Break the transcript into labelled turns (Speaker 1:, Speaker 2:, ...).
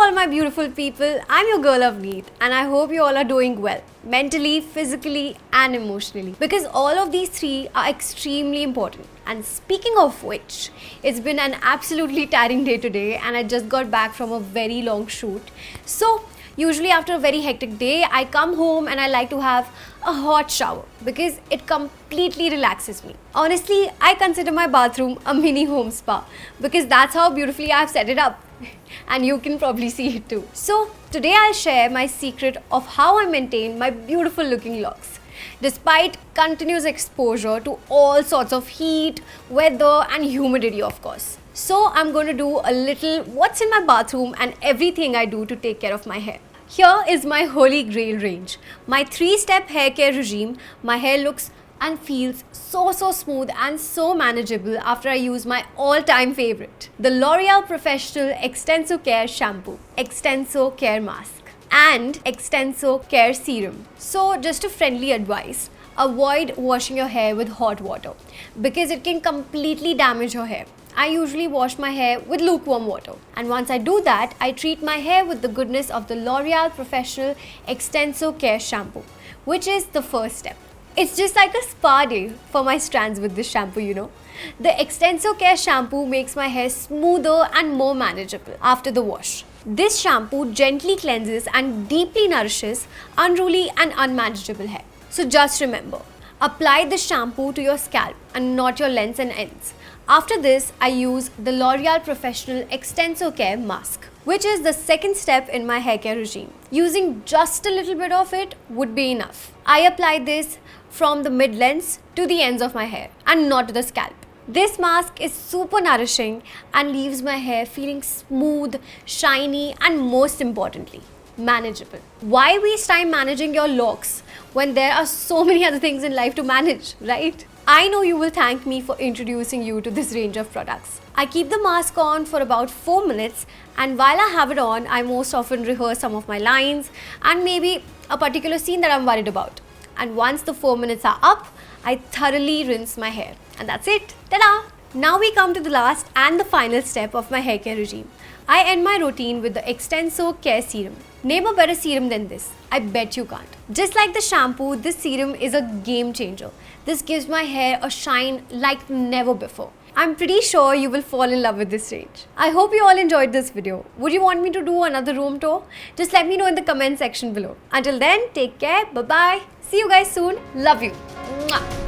Speaker 1: all my beautiful people, I'm your girl Avneet and I hope you all are doing well, mentally, physically and emotionally, because all of these three are extremely important. And speaking of which, it's been an absolutely tiring day today and I just got back from a very long shoot. So usually after a very hectic day, I come home and I like to have a hot shower because it completely relaxes me. Honestly, I consider my bathroom a mini home spa because that's how beautifully I've set it up. And you can probably see it too. So today I'll share my secret of how I maintain my beautiful looking locks despite continuous exposure to all sorts of heat, weather and humidity, of course. So I'm going to do a little what's in my bathroom and everything I do to take care of my hair. Here is my holy grail range. My 3-step hair care regime. My hair looks and feels so smooth and so manageable after I use my all-time favorite, the L'Oréal Professionnel Xtenso Care shampoo, Xtenso Care mask and Xtenso Care serum. So just a friendly advice, avoid washing your hair with hot water because it can completely damage your hair. I usually wash my hair with lukewarm water, and once I do that, I treat my hair with the goodness of the L'Oréal Professionnel Xtenso Care shampoo, which is the first step. It's just like a spa day for my strands with this shampoo, you know. The Xtenso Care shampoo makes my hair smoother and more manageable after the wash. This shampoo gently cleanses and deeply nourishes unruly and unmanageable hair. So just remember, apply the shampoo to your scalp and not your lengths and ends. After this, I use the L'Oréal Professionnel Xtenso Care mask, which is the second step in my hair care regime. Using just a little bit of it would be enough. I apply this from the mid-lengths to the ends of my hair and not to the scalp. This mask is super nourishing and leaves my hair feeling smooth, shiny and most importantly, manageable. Why waste time managing your locks when there are so many other things in life to manage, right? I know you will thank me for introducing you to this range of products. I keep the mask on for about 4 minutes, and while I have it on, I most often rehearse some of my lines and maybe a particular scene that I'm worried about. And once the 4 minutes are up, I thoroughly rinse my hair. And that's it. Ta-da! Now we come to the last and the final step of my hair care regime. I end my routine with the Xtenso Care serum. Name a better serum than this. I bet you can't. Just like the shampoo, this serum is a game changer. This gives my hair a shine like never before. I'm pretty sure you will fall in love with this range. I hope you all enjoyed this video. Would you want me to do another room tour? Just let me know in the comment section below. Until then, take care. Bye-bye. See you guys soon. Love you. Mwah.